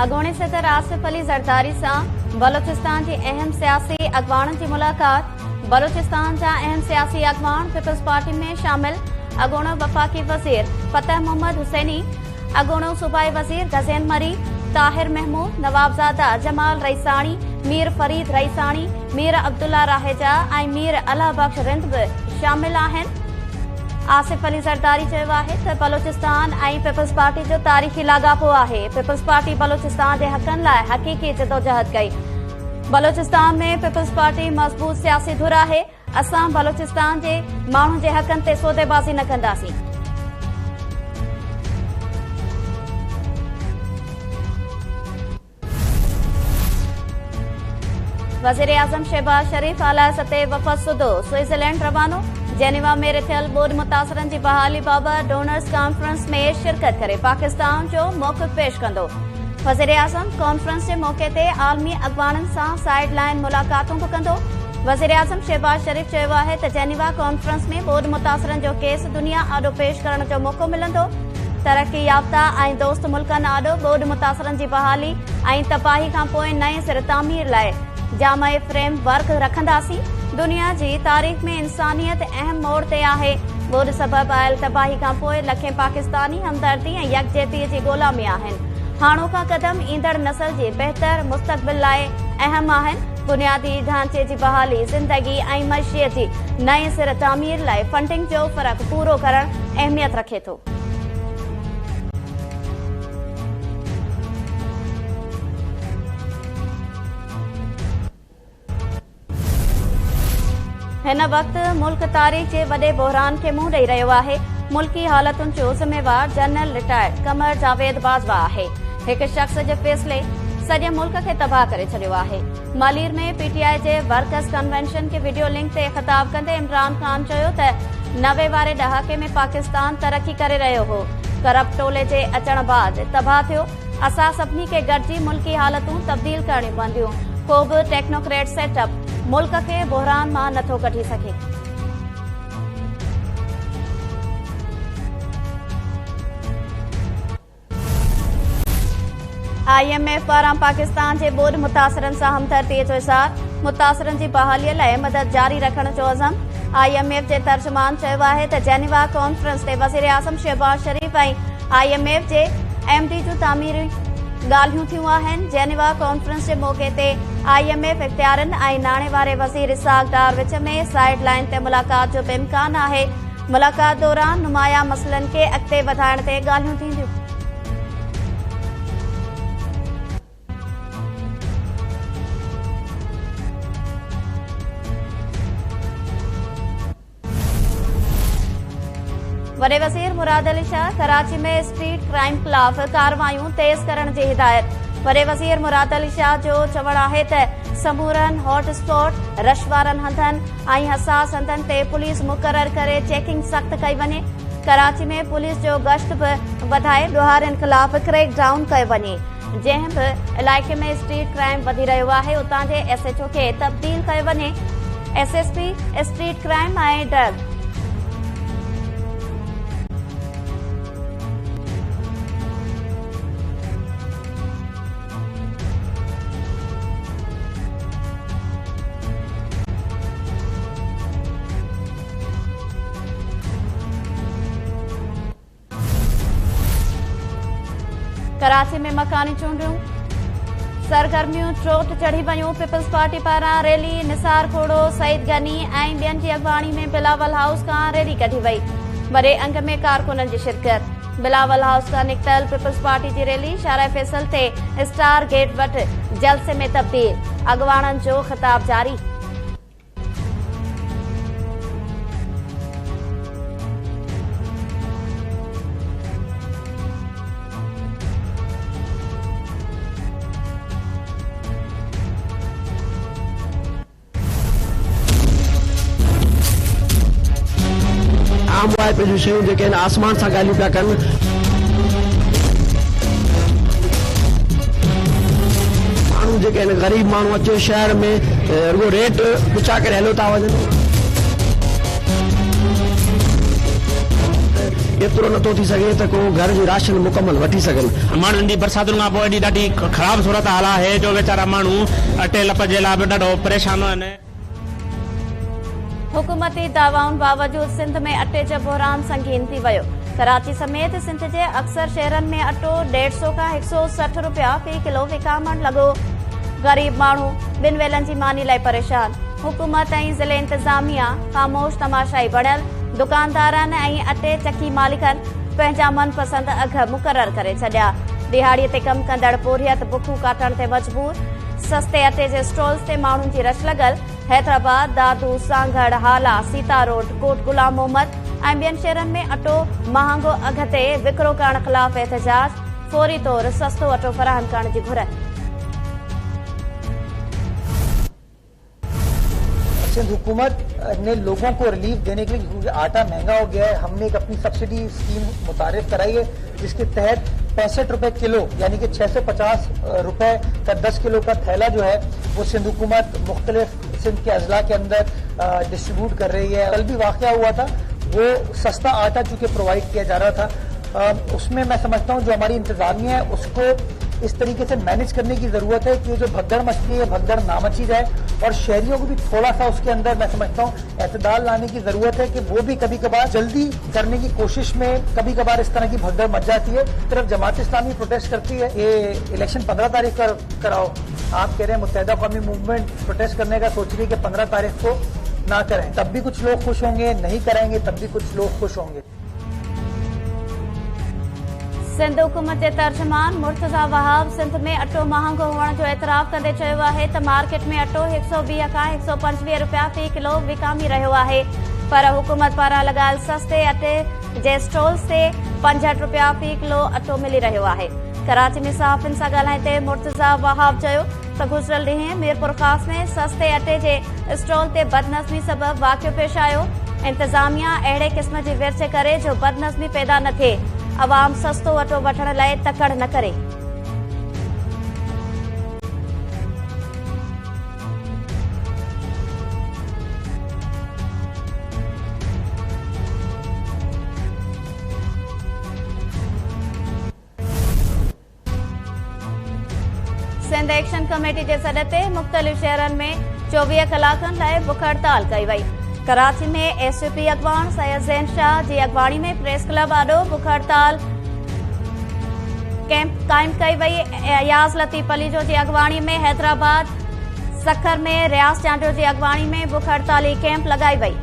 अॻूणे सदर आसिफ अली ज़रदारी सां बलोचिस्तान जी अहम सियासी अॻवाननि जी मुलाक़ात। बलोचिस्तान जा अहम सियासी अॻवान पीपल्स पार्टी में शामिल। अॻूणो वफ़ाक़ी वज़ीर फतह मोहम्मद हुसैनी, अॻूणो सूबाई वज़ीर गज़ेन मरी, ताहिर महमूद, नवाबज़ादा जमाल रईसाणी, मीर फरीद रईसाणी, मीर अब्दुल्ला राहेजा ऐं मीर अला बख्श रिंद बि शामिल आहिनि। आसिफ अली ज़रदारी चयो आहे त बलोचिस्तान ऐं पीपल्स पार्टी जो तारीख़ी लाॻापो आहे। पीपल्स पार्टी बलोचिस्तान जे हक़नि लाइ हक़ीक़ी जदोजहद कई। बलोचिस्तान में पीपल्स पार्टी मज़बूत सियासी धुर आहे। असां बलोचिस्तान जे माण्हुनि जे हक़नि ते सौदेबाज़ी न कंदासीं। वज़ीर आज़म शहबाज शरीफ़ आला सतह वफ़द सुधो स्विट्ज़रलैंड रवानो। जेनेवा में रिथियल ॿोॾि मुतासिरनि जी बहाली बाबति डोनर्स कॉन्फ्रेंस में शिरकत करे पाकिस्तान जो मौक़िफ़ पेश कंदो। वज़ीर आज़म कॉन्फ्रेंस जे मौक़े ते आलमी अॻवाननि सां साइड लाइन मुलाक़ातूं बि कंदो। वज़ीर आज़म शहबाज शरीफ़ चयो आहे त जेनेवा कॉन्फ्रेंस में ॿोॾि मुतासिरनि जो केस दुनिया आॾो पेश करण जो मौक़ो मिलंदो। तरक़ी याफ़्ता ऐं दोस्त मुल्कनि आॾो ॿोॾि मुतासिरनि जी बहाली ऐं तबाही खां पोइ नए सिर तामीर लाइ जामे फ्रेम वर्क रखंदासीं। दुनिया जी तारीख़ में इंसानियत अहम मोड़ ते आहे। ॿोॾि सबबि आयल तबाही खां पोइ लखें पाकिस्तानी हमदर्दी ऐं यकजहतीअ जी ॻोल्हा में आहिनि। हाणोका क़दम ईंदड़ नस्ल जे बहितर मुस्तक़बिल लाइ अहम आहिनि। बुनियादी ढांचे जी बहाली, ज़िंदगी ऐं मइशियत जी नए सिर तामीर लाइ फंडिंग जो फ़र्क़ पूरो करणु अहमियत रखे थो। हिन वक़्त मुल्क तारीख़ जे वॾे बहरान खे मुंहुं ॾेई रहियो आहे। मुल्की हालतुनि जो ज़िम्मेवार जनरल रिटायर्ड कमर जावेद बाजवा आहे। हिकु शख़्स जे फ़ैसिले सॼे मुल्क खे तबाह करे छॾियो आहे। मालीर में पीटीआई जे वर्कर्स कन्वेंशन खे वीडियो लिंक ते ख़िताब कंदे इमरान ख़ान चयो त 90 वारे ॾहाके में पाकिस्तान तरक़ी करे रहियो हो। करप्ट टोले जे अचण बाद तबाह थियो। असां सभिनी खे गॾिजी मुल्की हालतूं तब्दील करणियूं पवंदियूं। को बि टेक्नोक्रेट सेटअप मुल्क खे बहरान मां नथो कढी सघे। IMF पारां पाकिस्तान जे ॿोॾि मुतासिरनि सां हमदर्दीअ जो इज़हार। मुतासिरनि जी बहालीअ लाइ मदद जारी रखण जो अज़म। IMF जे तर्जुमान चयो आहे त जेनेवा कॉन्फ्रेंस ते वज़ीर आज़म शहबाज शरीफ़ ऐं IMF जे MD जूं तामीरी ॻाल्हियूं थियूं आहिनि। जेनेवा कॉन्फ्रेंस जे मौक़े ते IMF इख़्तियारनि ऐं नाणे वारे वज़ीर इसाक डार विच में साइड लाइन ते मुलाक़ात जो बि इम्कान आहे। मुलाक़ात दौरान नुमाया मसइलनि खे अॻिते वधाइण ते ॻाल्हियूं थींदियूं। वॾे वज़ीर मुराद अली शाह कराची में स्ट्रीट क्राइम ख़िलाफ़ कार्रवायूं तेज़ करण जी हिदायत। वॾे वज़ीर मुराद अली शाह जो चवणु आहे त समूरनि हॉट स्पॉट, रश वारनि हंधनि ऐं हसास हंधनि ते पुलिस मुक़ररु करे चेकिंग सख़्त कई वञे। कराची में पुलिस जो गश्त बि वधाए ॾोहारियुनि ख़िलाफ़ क्रैक डाउन कयो वञे। जंहिं बि इलाइक़े में स्ट्रीट क्राइम वधी रहियो आहे उतां जे SHO खे तब्दील कयो वञे। SSP स्ट्रीट क्राइम ऐं ड्रग कराची में मकानी चूंडियूं सरगर्मियूं चोट चढ़ी वयूं। पीपल्स पार्टी पारां रैली निसार खोड़ो, सईद गनी ऐं ॿियनि जी अॻवानी में बिलावल हाउस खां रैली कढी वई। वॾे अंग में कारकुननि जी शिरकत। बिलावल हाउस खां निकितल पीपल्स पार्टी जी रैली शारा फैसल ते स्टार गेट वटि जलसे में तब्दील। अॻवाननि जो ख़िताब जारी। आम वाइपे जूं शयूं जेके आहिनि आसमान सां ॻाल्हियूं पिया कनि। माण्हू जेके आहिनि ग़रीब माण्हू अचे शहर में रुगो रेट पुछा करे हलो था वञनि। एतिरो नथो थी सघे त को घर जी राशन मुकमल वठी सघनि। माण्हुनि जी बरसातुनि खां पोइ एॾी ॾाढी ख़राब सूरत हाल आहे जो वीचारा माण्हू अटे लप जे लाइ बि ॾाढो परेशान आहिनि। हुकूमती दावाउनि बावजूद सिंध में अटे जो बहरान संगीन थी वियो। कराची समेत सिंध जे अक्सर शहरनि में अटो 150 खां 160 रुपया फी किलो विकामण लॻो। गरीब माण्हू ॿिनि वेलनि जी मानी लाइ परेशान। हुकूमत ऐं ज़िले इंतज़ामिया ख़ामोश तमाशाई बणियल। दुकानदारनि ऐं अटे चकी मालिकनि पंहिंजा मनपसंद अघ मुक़रर करे छॾिया। दिहाड़ीअ ते कमु कंदड़ बोरियत बुखूं काटण ते मजबूर। सस्ते अटे जे स्टॉल्स ते माण्हुनि जी रश लॻल। हैदराबाद, दादू, सांगड़, हाला, सीता रोड, कोट गुलाम मोहम्मद ऐं ॿियनि शहरनि में अटो महांगो अघ ते विकिरो करण ख़िलाफ़ एहतजाज। फौरी तौर सस्तो अटो फराहम करण जी घुर। सिंध हुकूमत ने लोगों को रिलीफ देने के लिए, क्योंकि आटा महंगा हो गया है, हमने एक अपनी सब्सिडी स्कीम मुतारिफ कराई है जिसके तहत 65 रुपए किलो यानी कि 650 रुपए का 10 किलो का थैला जो है वो सिंध हुकूमत मुख्तलिफ सिंध के अजला के अंदर डिस्ट्रीब्यूट कर रही है। कल भी वाकया हुआ था, वो सस्ता आटा चूंकि प्रोवाइड किया जा रहा था, उसमें मैं समझता हूँ जो हमारी इंतजामिया है उसको इस तरीके से मैनेज करने की जरूरत है कि जो भगदड़ मचती है भगदड़ ना मची जाए, और शहरियों को भी थोड़ा सा उसके अंदर मैं समझता हूँ एतदाल लाने की जरूरत है कि वो भी कभी कभार जल्दी करने की कोशिश में कभी कभार इस तरह की भगदड़ मच जाती है। तरफ जमात इस्लामी प्रोटेस्ट करती है, ये इलेक्शन 15 तारीख का कराओ, आप कह रहे हैं मुत्तहिदा कौमी मूवमेंट प्रोटेस्ट करने का सोच रही है कि 15 तारीख को ना करें, तब भी कुछ लोग खुश होंगे, नहीं करेंगे तब भी कुछ लोग खुश होंगे। सिंध हुकूमत जे तर्जुमान मुर्तज़ा वहाब सिंध में अटो महांगो हुअण जो एतराफ़ कंदे चयो आहे त मार्केट में अटो 120 खां 125 रुपया फी किलो विकामी रहियो आहे, पर हुकूमत पारां लॻायल सस्ते अटे जे स्टॉल्स ते 65 रुपया फी किलो अटो मिली रहियो आहे। कराची में सहाफ़ियुनि सां ॻाल्हाईंदे मुर्तज़ा वहाब चयो त गुज़िरियल ॾींहुं मीरपुर ख़ास में सस्ते अटे जे स्टॉल ते बदनज़मी सबबि वाक़ियो पेश आयो। इंतज़ामिया अहिड़े क़िस्म जी विर्छ करे जो बदनज़मी पैदा न थिए। अवाम सस्तो अटो वठण लाइ तकड़ न करे। सिंध एक्शन कमेटी जे सॾ ते मुख़्तलिफ़ शहरनि में 24 कलाकनि लाइ बुख हड़ताल कई वई। कराची में एसयूपी अॻवान सैयद ज़ैन शाह जी अॻवानी में प्रेस क्लब आॾो बुख हड़ताल कैंप क़ाइम कई वई। अयाज़ लतीफ़ अली जो जी अॻवानी में हैदराबाद सखर में रियाज़ चांडियो जी अॻवानी में बुख हड़ताली कैंप लॻाई वई।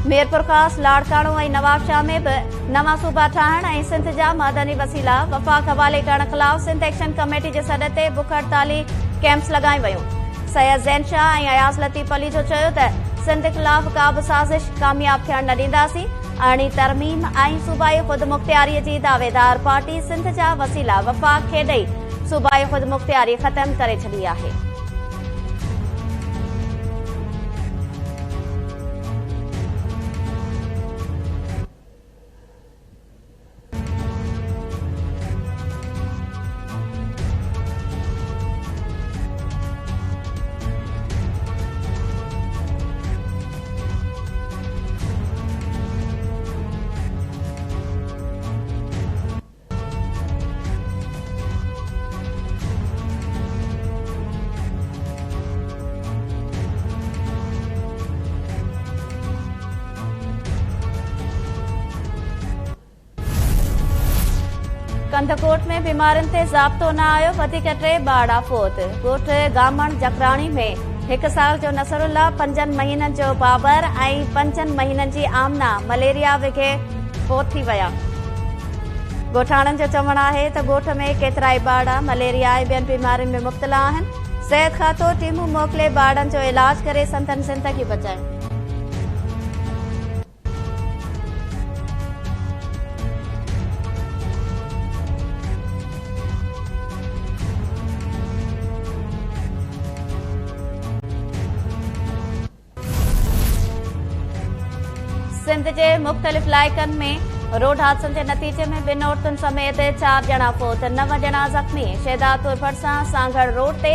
मीरपुर ख़ास लाड़काणो ऐं नवाबशाह में बि नवां सूबा ठाहिण ऐं सिंध जा मदनी वसीला वफ़ाक़ हवाले करण ख़िलाफ़ सिंध एक्शन कमेटी जे सॾ ते बुख हड़ताली कैंप्स लॻाई वयूं। सैयद ज़ैन शाह ऐं अयाज़ लतीफ़ अली जो चयो त सिंध ख़िलाफ़ का बि साज़िश कामयाब थियण न ॾींदासीं। अरणी तरमीम ऐं सूबाई ख़ुदमुख़्तियारीअ जी दावेदार पार्टी सिंध जा वसीला वफ़ाक़ खे ॾेई सूबाई ख़ुदमुख़्तियारी ख़तम करे छॾी आहे। कंधकोट में बीमारियुनि ते ज़ाब्तो न आयो, वधीक 3 ॿार फोत। ॻोठ गामण जकराणी में 1 साल जो नसरुल्ला, 5 महीननि जो बाबर ऐं 5 महीननि जी आमना मलेरिया विघे फोत थी विया। ॻोठाणनि जो चवणु आहे त ॻोठ में केतिराई ॿार मलेरिया ऐं ॿियनि बीमारियुनि में मुब्तला आहिनि। सिहत खातो टीमूं मोकिले ॿारनि जो इलाज करे संदनि ज़िंदगी बचाए। सिंध जे मुख़्तलिफ़ इलाइक़नि में रोड हादसनि जे नतीजे में 2 औरतुनि समेत 4 ॼणा फोत, 9 ॼणा ज़ख़्मी। शहदादपुर भरिसां सांगड़ रोड ते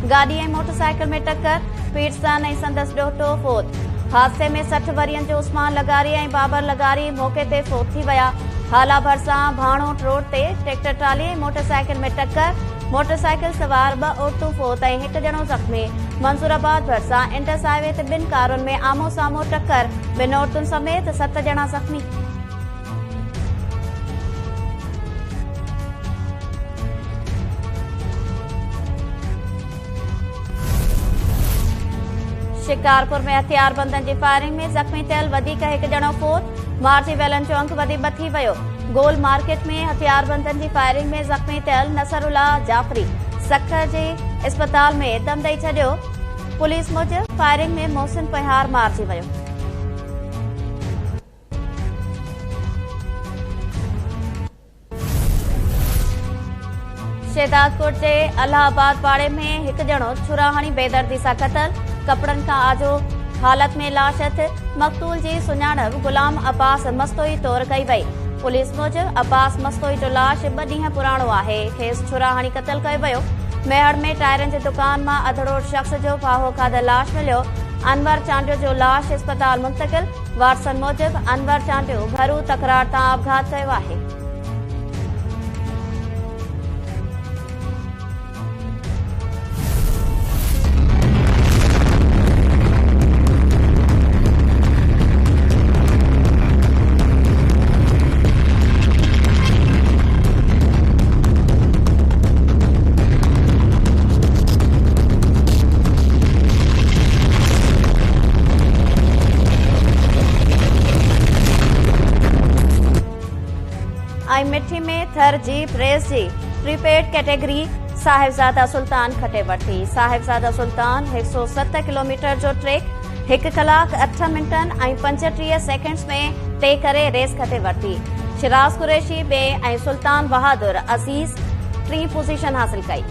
गाॾी ऐं मोटरसाइकिल में टक्कर, पीरसन ऐं संदसि ॾोहिटो फोत। हादसे में 60 वरियन जो उस्मान लगारी ऐं बाबर लगारी मौके ते फोत थी विया। हाला भरसां भाणोट रोड ते ट्रैक्टर ट्राली ऐं मोटरसाइकिल में टक्कर। मोटरसाइकिल सवार 2 औरतूं फोत ऐं 1 ॼणो ज़ख़्मी। मंसूराबाद भरसां इंटस हाईवे ते 2 कारुनि में आमो साम्हूं टक्कर। 2 औरतुनि समेत 7 ॼणा ज़ख़्मी। शिकारपुर में हथियारबंदनि जी फायरिंग में ज़ख़्मी थियल वधीक 1 ॼणो फोत। मार्ची वेलन चौंक वधी बथी वियो। गोल मार्केट में हथियारबंदनि जी फायरिंग में ज़ख़्मी थियल नसरुल्लाह जाफ़री सखर जे अस्पताल में दम ॾेई छॾियो। पुलिस मूजिबि फायरिंग में मोहसिन पहियार मारिजी वियो। शहदादपुर जे अलाहाबाद पाड़े में 1 ॼणो छुरा हणी बेदर्दी सां क़तल। कपड़नि खां आजो हालत में लाश हथ। मक़तूल जी सुञाणप गुलाम अब्बास मस्तोई तौर कई वई। पुलिस मूजिबि अब्बास मस्तोई जो लाश 2 ॾींहं पुराणो आहे। खेसि छुरा हणी क़तल कयो वियो। मेहड़ में टायरनि जी दुकान मां अधड़ोड़ शख़्स जो फाहो खाधल लाश मिलियो। अनवर चांडियो जो लाश अस्पताल मुंतकिल। वारसनि मूजिबि अनवर चांडियो घरू तकरार तां आपघात कयो आहे। मिठी में थर जी प्रेस जी प्रीपेड कैटेगरी साहिबजादा सुल्तान खटे वरिती। साहिबजादा सुल्तान 107 किलोमीटर जो ट्रैक 1 कलाक 8 मिंटनि ऐं 35 सेकेंड्स में तय करे रेस खटे वरिती। शिराज कुरैशी 2 ऐं सुल्तान बहादुर अज़ीज़ 3 पोज़ीशन हासिल कई।